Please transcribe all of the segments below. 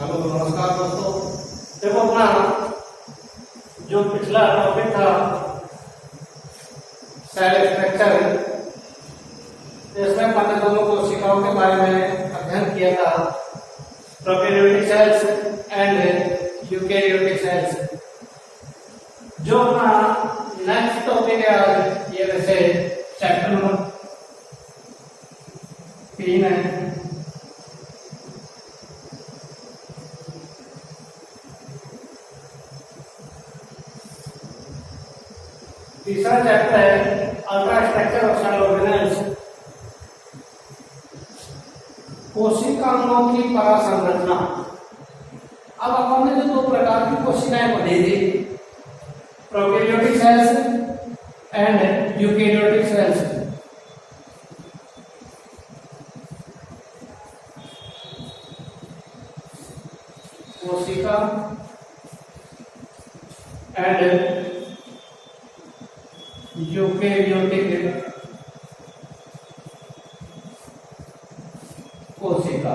Hello नमस्कार दोस्तों। देखो अपना जो पिछला टॉपिक था सेल स्ट्रक्चर, इसमें हमने दोनों कोशिकाओं के बारे में अध्ययन किया था, prokaryotic cells and eukaryotic cells. जो अपना नेक्स्ट टॉपिक है आज ये वैसे चैप्टर नंबर 3 है। तीसरा चैप्टर है ultra structure of cell organelles, कोशिकाओं की परासंरचना। अब अपन ने जो दो प्रकार की कोशिकाएं पढ़ी थी, prokaryotic cells and eukaryotic cells. कोशिका एंड यूकैरियोटिक कोशिका।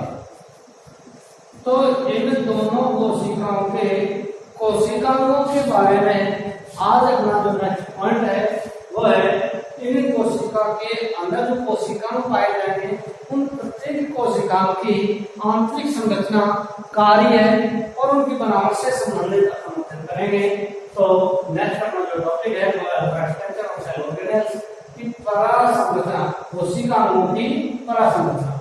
तो इन दोनों कोशिकाओं के बारे में आज अपना जो नेक्स्ट पॉइंट है वो है इन कोशिका के अंदर जो कोशिकाएं पाए जाएंगे उन प्रत्येक कोशिकाओं की आंतरिक संरचना, कार्य और उनकी बनावट से संबंधित अध्ययन करेंगे। तो नेक्स्ट अपना जो टॉपिक है वो है स्ट्रक्चर ऑफ सेल ऑर्गेनेल्स की परासंरचना, कोशिकाओं की परासंरचना।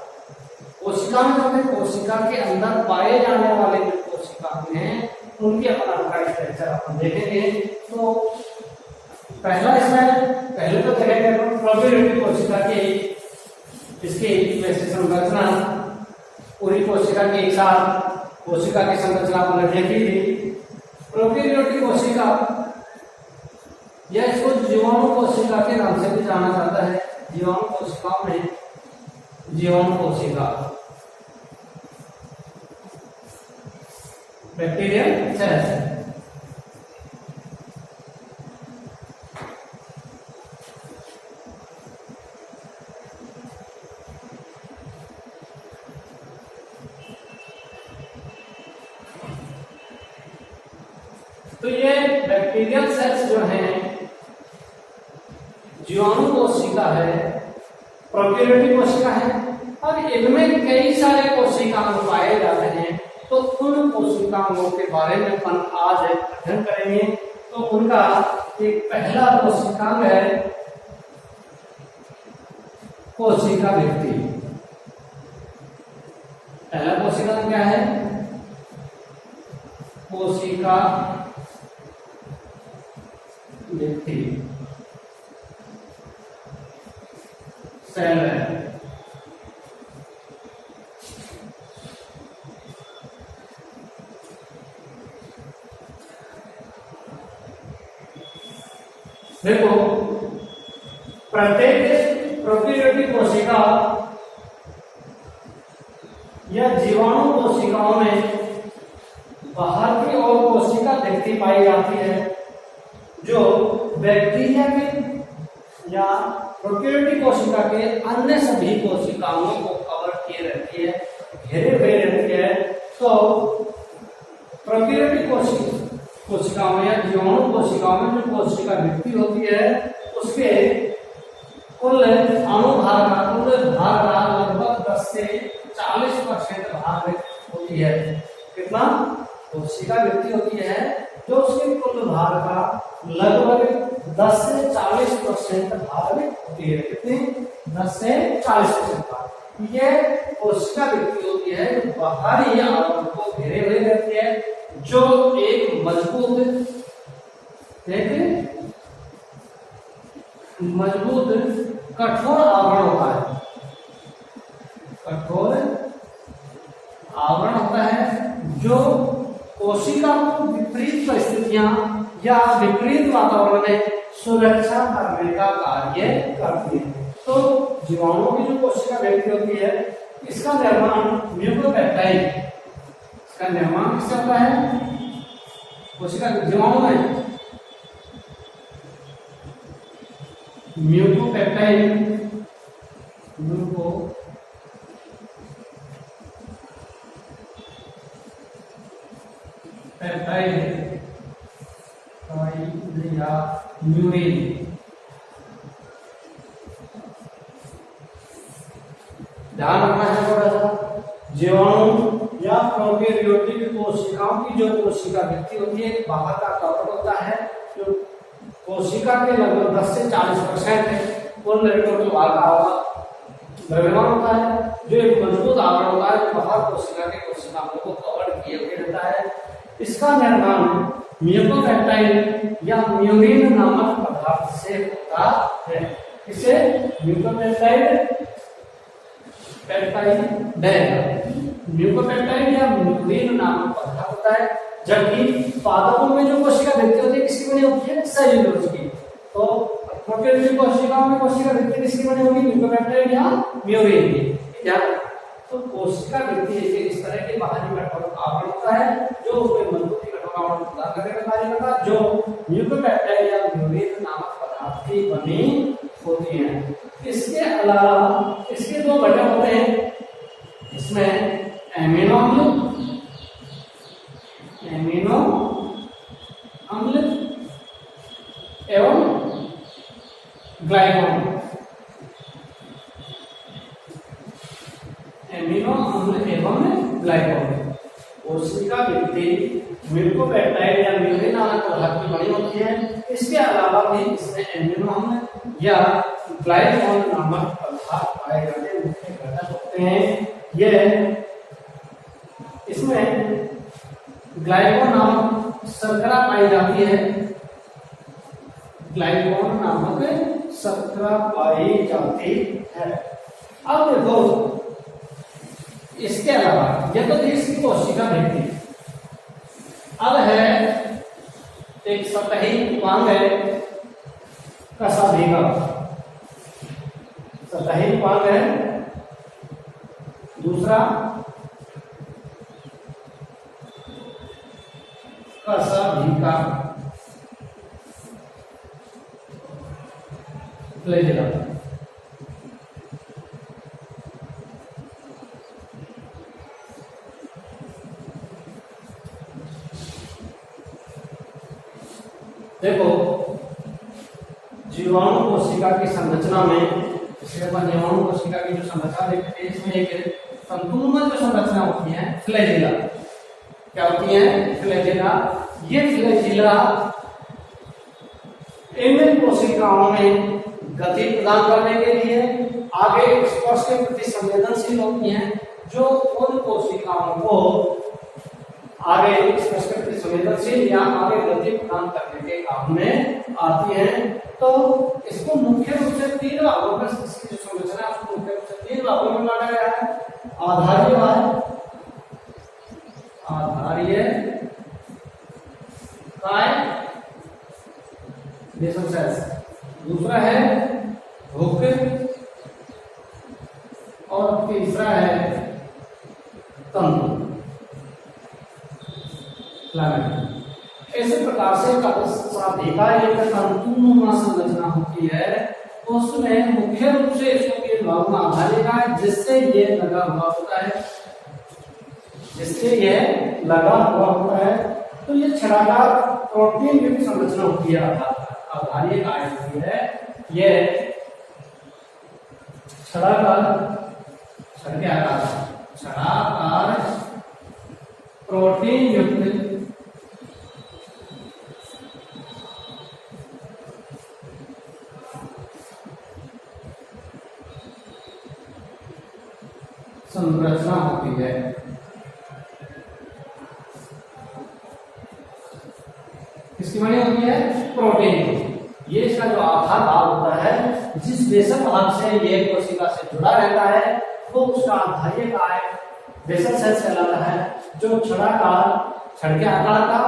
कोशिका के अंदर पाए जाने वाले जो कोशिकाएं हैं उनके अपना स्ट्रक्चर अपन देखेंगे। तो पहले तो देखेंगे प्रोकैरियोटिक कोशिका की इसकी वैसे संरचना। पूरी कोशिका के एक साथ कोशिका की संरचना हमने देखी थी। प्रोकैरियोटिक कोशिका या इसको जीवाणु कोशिका के नाम से भी जाना जाता है। जीवाणु कोशिकाओं में जीवाणु कोशिका, बैक्टीरियल सेल्स। तो ये बैक्टीरियल सेल्स जो हैं जीवाणु कोशिका है, प्रोकैरियोटिक कोशिका है और इनमें कई सारे कोशिकाएं पाए जाते हैं। तो उन कोशिकाओं के बारे में अपन आज अध्ययन करेंगे। तो उनका एक पहला कोशिकांग है कोशिका भित्ति। पहला कोशिकांग क्या है? कोशिका भित्ति, सेल है। देखो प्रत्येक प्रोकैरियोटिक कोशिका या जीवाणु कोशिकाओं में बाहर की ओर कोशिका भित्ति पाई जाती है जो बैक्टीरिया के या प्रोकैरियोटिक कोशिका के अन्य सभी कोशिकाओं को कवर किए रहती है, घेरे हुए रहती है। तो प्रोकैरियोटिक कोशिकाओं या जीवाणु कोशिकाओं में जो कोशिका भित्ति होती है उसके कुल अनुभाग का लगभग 10 से 40% भाग होती है। कितना? कोशिका भित्ति होती है जो उसके कुल भाग का लगभग 10 से 40% भाग होती है। कितनी? 10 से 40% भाग। ये कोशिका भित्ति होती है जो बाहरी आवरण को घेरे हुए रहती है, जो एक मजबूत कठोर आवरण होता है। कठोर आवरण होता है जो कोशिका को विपरीत परिस्थितियां या विपरीत वातावरण में सुरक्षा करने का कार्य करती है। तो जीवाणुओं की जो कोशिका भित्ति होती है इसका निर्माण म्यूकोपेप्टाइड, इसका निर्माण किससे होता है? कोशिका जीवाणु में म्यूकोपेप्टाइड पेप्टाइड या म्यूरिन। ध्यान रखना है थोड़ा सा, जीवाणु या प्रोकैरियोटिक कोशिकाओं की जो कोशिका भित्ति होती है, बाहर का कवर होता है, जो कोशिका के लगभग 10 से 40% कुल टोटल भाग का द्रव्यमान होता है, जो एक मजबूत आवरण होता है जो बाहर कोशिका के कोशिकाओं को कवर किए हुए रहता है। इसका निर्माण म्यूकोपेप्टाइड या म्यूरिन नामक पदार्थ से होता है। इसे म्यूकोपेप्टाइड म्यूकोपेप्टाइड या म्यूरिन नामक पदार्थ होता है। जबकि पादपों में जो कोशिका भित्ति होती है किसकी बनी होती है? सेल्यूलोज की। तो प्रोकैरियोटिक कोशिकाओं में कोशिका भित्ति किसकी बनी होगी? म्यूकोपेप्टाइड या म्यूरिन की। तो कोशिका भित्ति इस तरह के बाहरी कठोर आवरण होता है जो उसमें मजबूती कठोर आवरण प्रदान करने का कार्य करता है, जो म्यूकोपेप्टाइड या म्यूरिन नामक पदार्थ की बनी होती है। इसके अलावा इसके दो घटक होते हैं, इसमें एमिनो अम्ल एवं ग्लाइकोन। एमिनो अम्ल एवं ग्लाइकोन कोशिका भित्ति म्यूकोपेप्टाइड या म्यूरिन नामक पदार्थ की बनी होती है। इसके अलावा भी इसमें एमिनो अम्ल या ग्लाइकोन नामक पदार्थ पाए जाते मुख्य घटक होते हैं। यह इसमें ग्लाइकोन नामक शर्करा पाई जाती है, ग्लाइकोन नामक शर्करा पाई जाती है। अब देखो इसके अलावा यह तो इसकी कोशिका भित्ति, अब है एक सतही उपांग है कशाभिका। सतही उपांग है, दूसरा कशाभिका फ्लैजेला। देखो जीवाणु कोशिका की संरचना में, जीवाणु कोशिका की जो संरचना देखते हैं इसमें एक तंतुमय जो संरचना होती है फ्लैजिला। क्या होती है? फ्लैजिला। ये फ्लैजिला इन कोशिकाओं में गति प्रदान करने के लिए आगे स्पर्श के प्रति संवेदनशील होती हैं, जो उन कोशिकाओं को आगे स्पर्श के प्रति संवेदनशील या आगे गति प्रदान करने के काम में आती है। तो इसको मुख्य रूप से 3 भागों में, इसकी जो संरचना है उसको मुख्य रूप से 3 भागों में बांटा गया है। आधारीय भाग, आधारीय काय, बेसल सेल्स। दूसरा है भूख और तीसरा है तंतु। इस प्रकार से कशाभिका एक तंतुनुमा संरचना होती है। उसमें मुख्य रूप से इसको 3 भागों में आधारित है, जिससे ये लगा हुआ होता है, जिससे ये लगा हुआ होता है। तो ये छड़ाकार प्रोटीन युक्त संरचना होती है, आधारीय काय होती है। ये छड़ाकार प्रोटीन युक्त संरचना होती है। किसकी बनी होती है? प्रोटीन। ये इसका जो आधार भाग होता है, जिस बेसल भाग से ये कोशिका से जुड़ा रहता है, वो उसका आधारीय काय बेसल सेल्स कहलाता है, जो छड़ के आकार का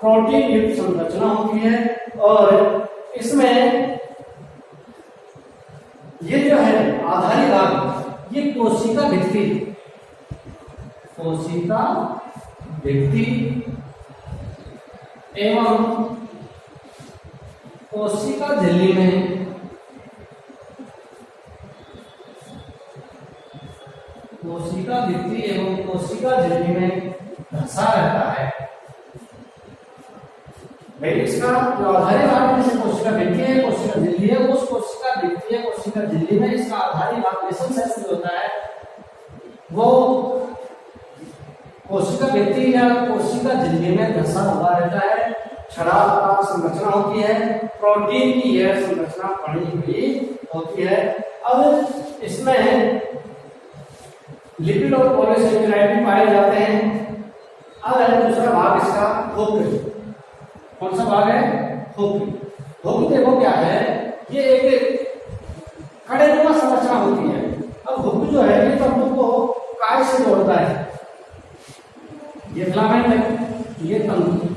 प्रोटीन युक्त संरचना होती है। और इसमें ये जो है आधारी भाग, ये कोशिका भित्ति एवं कोशिका झिल्ली में कोशिका भित्ति एवं कोशिका झिल्ली में धंसा रहता है। भाई इसका जो आधारी भाग जैसे कोशिका भित्ति है, कोशिका झिल्ली है, उस कोशिका भित्ति है, कोशिका झिल्ली में इसका आधारी भाग बेसल सेल्स जो होता है वो कोशिका भित्ति या कोशिका झिल्ली में धंसा हुआ रहता है, छड़ाकार संरचना होती है, प्रोटीन की यह संरचना बनी हुई होती है। अब इसमें लिपिड और पॉलीसेकेराइड भी पाए जाते हैं। अब है दूसरा भाग इसका खोपड़ी। कौन सा भाग है? खोपड़ी। खोपड़ी देखो क्या है, ये एक कड़ेनुमा संरचना होती है। अब खोपड़ी जो है ये तंतु को काय से जोड़ता है, ये फिलामेंट है, ये तंतु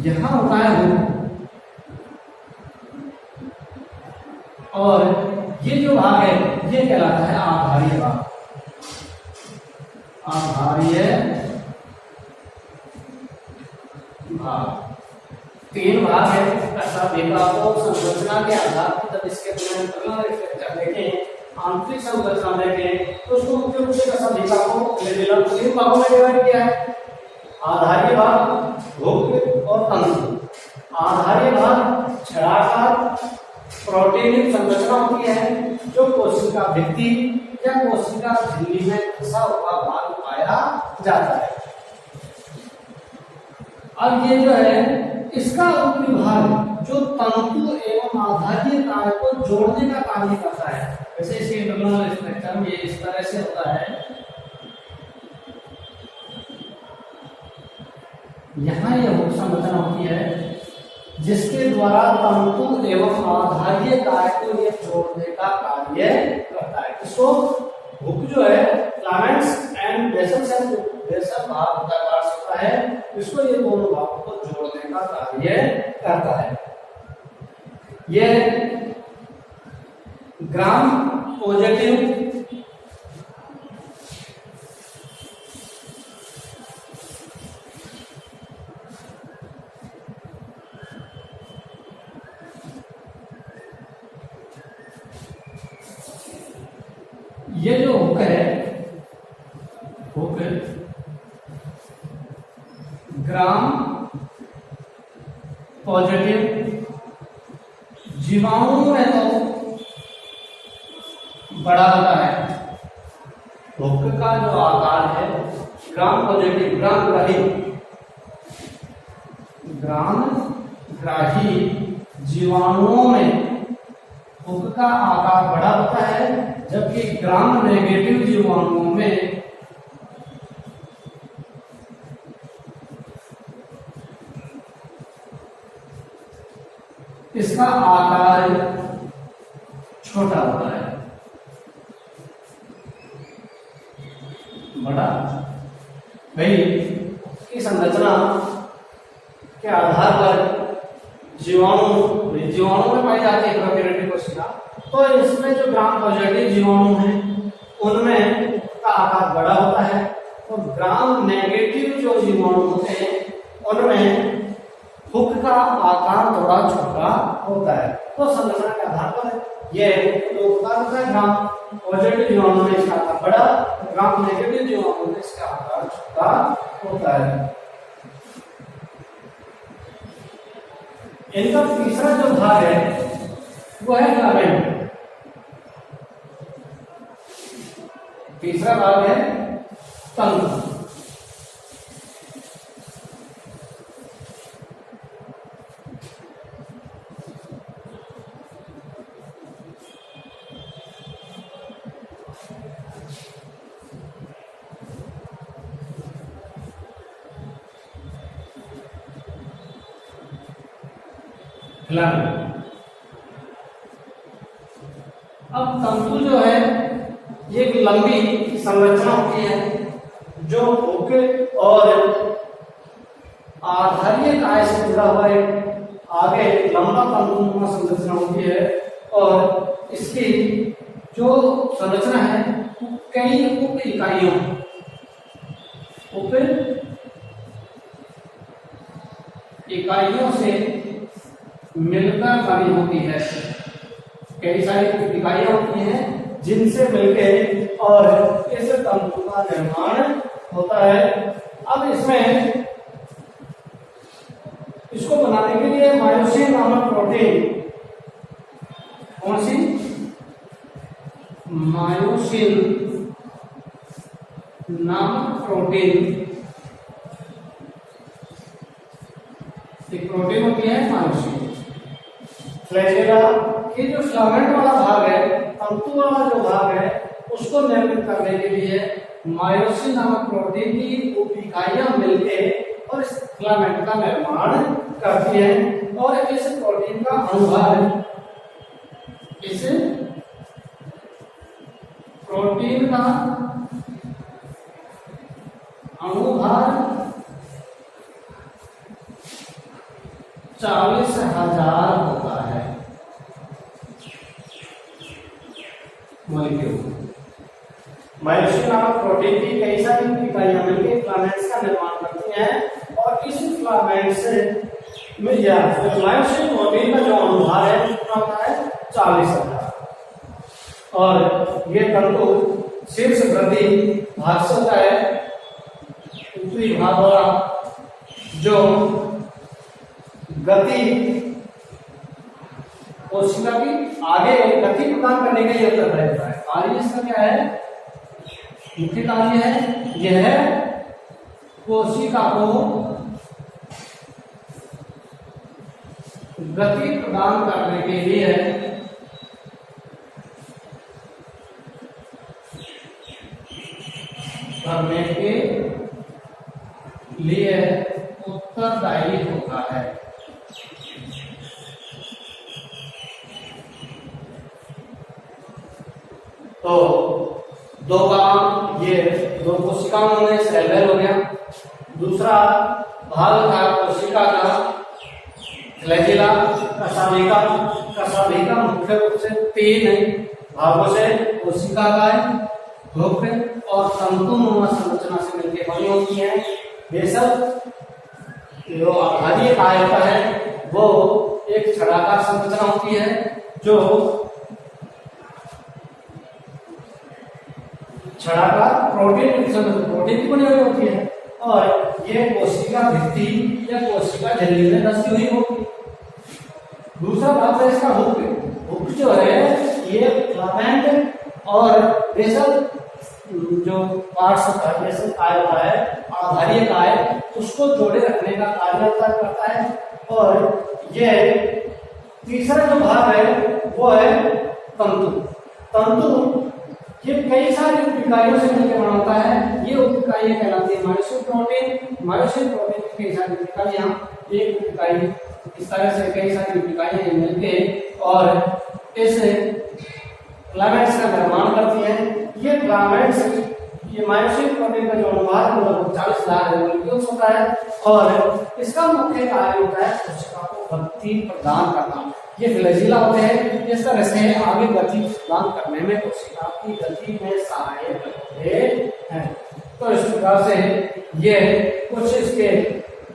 यहां होता है वो, और ये जो भाग है ये कहलाता है आधारीय भाग। आधारीय भाग तीन भाग है। ऐसा देखा को संरचना के आधार पर जब इसके स्ट्रक्चर देखें, आंतरिक संरचना देखें, तो उसको मुख्य रूप से ऐसा देखा को तीन भागों में डिवाइड किया है, आधारीय भाग, भोग और तंतु। आधारीय भाग छड़ाकार प्रोटीनिक संरचना होती है जो कोशिका भित्ति या कोशिका झिल्ली में फंसा हुआ भाग पाया जाता है। अब ये जो है इसका उपविभाग जो तंतु एवं आधारीय काय को जोड़ने का कार्य करता है। वैसे इसके इंटरनल स्ट्रक्चर में इस तरह से होता है, यहाँ यह मुख्य संरचना होती है जिसके द्वारा तंतु एवं आधारीय काय को यह जोड़ने का कार्य करता है। इसको हुक जो है filaments and basal cell, basal भाग होता है, इसको ये दोनों भागों को जोड़ने का कार्य करता है। ये ग्राम पॉजिटिव ये जो हुक है, हुक ग्राम पॉजिटिव जीवाणु में तो बड़ा होता है। हुक का जो आकार है ग्राम पॉजिटिव, ग्राम ग्राही जीवाणुओं में हुक का आकार बड़ा होता है, जबकि ग्राम नेगेटिव जीवाणुओं में इसका आकार छोटा होता है, बड़ा। भाई की संरचना के आधार पर जीवाणु में पाई जाती है प्रोकैरियोटिक कोशिका, तो इसमें जो ग्राम पॉजिटिव जीवाणु हैं उनमें का आकार बड़ा होता है, और ग्राम नेगेटिव जो जीवाणु होते हैं उनमें हुक का आकार थोड़ा छोटा होता है। तो संरचना के आधार पर ये दो प्रकार होता है, ग्राम पॉजिटिव जीवाणु में इसका आकार बड़ा, ग्राम नेगेटिव जीवाणु में इसका आकार छोटा होता है। इनका तीसरा जो भाग है वो है फिलामेंट। तीसरा भाग है तंतु। अब तंतु जो है ये एक लंबी संरचना होती है जो हुक और आधारीय काय से जुड़ा हुआ है। आगे लंबा तंतुनुमा संरचना होती है और इसकी जो संरचना है कई उप इकाइयों से मिलकर बनी होती है। कई सारी इकाइयां होती हैं जिनसे मिलकर और इस तंतु का निर्माण होता है। अब इसमें इसको बनाने के लिए मायोसिन नामक प्रोटीन, कौन सी, मायोसिन नामक प्रोटीन, एक प्रोटीन होती है मायोसिन। फ्लैजेला की जो फिलामेंट वाला भाग है, तंतु वाला जो भाग है, उसको निर्मित करने के लिए मायोसिन नामक प्रोटीन की उप-इकाइयां मिलकर और इस फिलामेंट का निर्माण करती है। और इस प्रोटीन का अनुभाग, इस प्रोटीन का अनुभाग 40,000 होता है मॉलिक्यूल। मायोसिन नामक प्रोटीन की कई सारी इकाइयां मिलकर फिलामेंट्स का निर्माण करती हैं और इस फिलामेंट से मिल जाता है मायोसिन प्रोटीन का जो अनुभाग है कितना होता है 40,000। और ये तंतु शीर्ष वृद्धि भाग से होता है, ऊपरी भाग वाला जो गति कोशिका की आगे गति प्रदान करने के लिए उत्तर रहता है। कार्य इसका क्या है, मुख्य कार्य है, यह कोशिका को गति प्रदान करने के लिए उत्तरदायी होता है। तो दो काम, ये दो कोशिकाओं में सेल वेल हो गया, दूसरा भाग था कोशिका का फ्लैजिला, कशाभिका मुख्य रूप से 3 भागों से कोशिका का मुख्य और तंतुनुमा संरचना से मिलकर बनी होती है। बेशक जो आधारीय काय होता है वो एक छड़ाकार संरचना होती है जो छड़ाकार प्रोटीन की बनी हुई होती है और ये कोशिका भित्ति या कोशिका झिल्ली में धंसी हुई होती है। दूसरा भाग है इसका हुक जो है ये फिलामेंट और बेसल जो पार्ट्स होता है, जैसे काय होता है आधारीय काय, उसको जोड़े रखने का कार्य करता है। और ये तीसरा जो भाग है वो है तंतु ये कई सारी उप-इकाइयों से मिलकर बना होता है। ये उप-इकाइयां कहलाती है मायोसिन प्रोटीन की कई सारी उप-इकाइयां, एक उप-इकाई इस तरह से कई सारी उप-इकाइयां मिलकर और इस फिलामेंट्स का निर्माण करती है। ये फिलामेंट्स, ये मायोसिन प्रोटीन का जो अनुभाग है वो 40,000 मॉलिक्यूल्स होता है और इसका मुख्य कार्य होता है कोशिका को गति प्रदान करना। ये फ्लैजिला होते हैं, इस तरह से आगे गति प्रदान करने में कोशिका की गति में सहायक होते हैं। तो इस प्रकार से ये कुछ इसके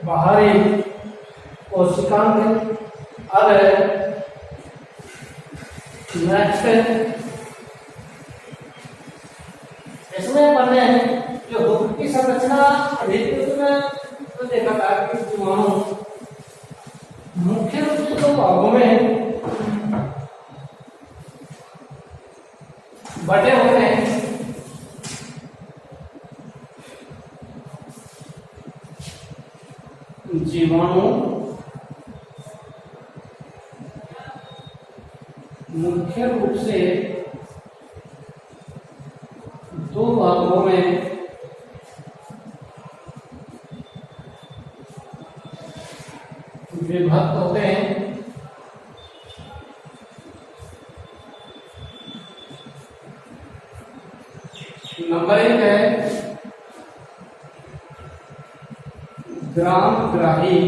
बाहरी कोशिकांग। अब नेक्स्ट इसमें पढ़ने जो हुक की संरचना उसमें तो देखा था कि जीवाणु मुख्य रूप से 2 भागों में बटे होते हैं। जीवाणु मुख्य रूप से 2 भागों में विभक्त होते हैं। नंबर 1 है ग्रामग्राही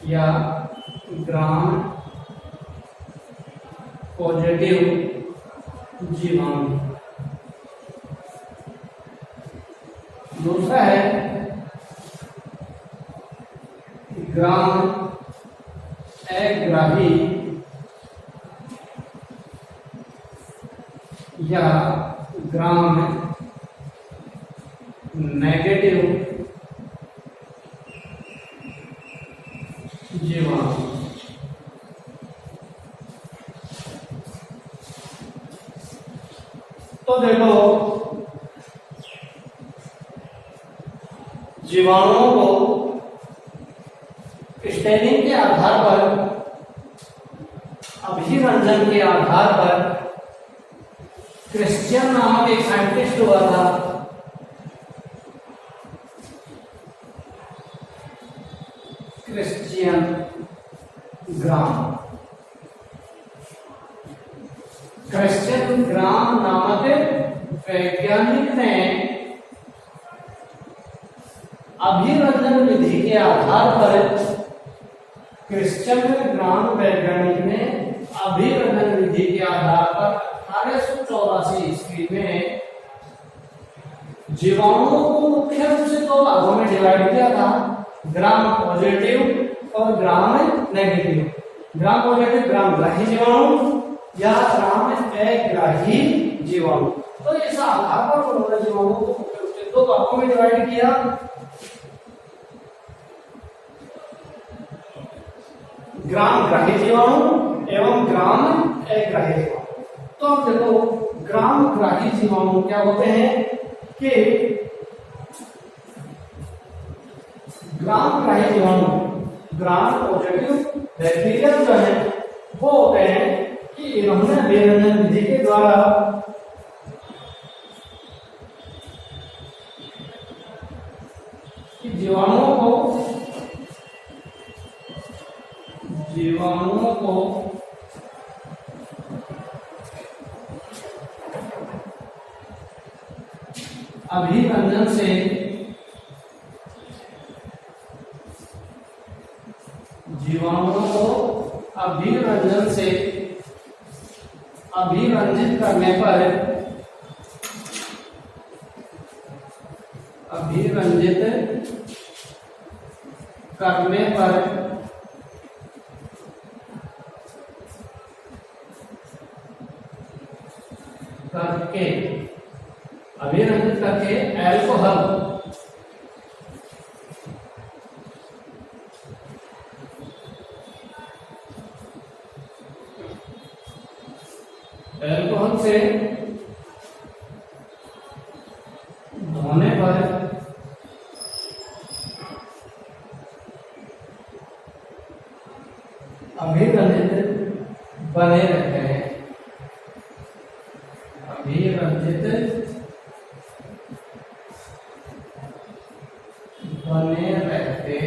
या ग्राम पॉजिटिव जीवाणु। दूसरा है ग्राम अग्राही या ग्राम नेगेटिव जीवाणु। तो देखो जीवाणुओं को स्टेनिंग के आधार पर, अभिरंजन के आधार पर क्रिश्चियन नामक एक साइंटिस्ट हुआ था। क्रिश्चियन ग्राम। क्रिश्चियन ग्राम नामक वैज्ञानिक ने अभिरंजन विधि के आधार पर, क्रिश्चियन ग्राम वैज्ञानिक ने अभिरंजन विधि के आधार पर 1884 ईस्वी में जीवाणुओं को मुख्य रूप से दो भागों में डिवाइड किया था, ग्राम पॉजिटिव और gram negative. Gram positive gram ग्राही जीवाणु या ग्राम अग्राही जीवाणु। तो इस आधार पर उन्होंने जीवाणुओं को मुख्य रूप से दो भागों में डिवाइड किया, ग्राम ग्राही जीवाणु एवं ग्राम अग्राही जीवाणु। तो अब देखो ग्राम ग्राही जीवाणु क्या होते हैं कि ग्राम ग्राही जीवाणु, ग्राम पॉजिटिव बैक्टीरिया जो है वो होते हैं कि इन्होंने अभिरंजन विधि के द्वारा जीवाणुओं को अभिरंजन से अभिरंजित करने पर अभिरंजित करके एल्कोहल से धोने पर अभिरंजित बने रहते हैं, अभिरंजित बने रहते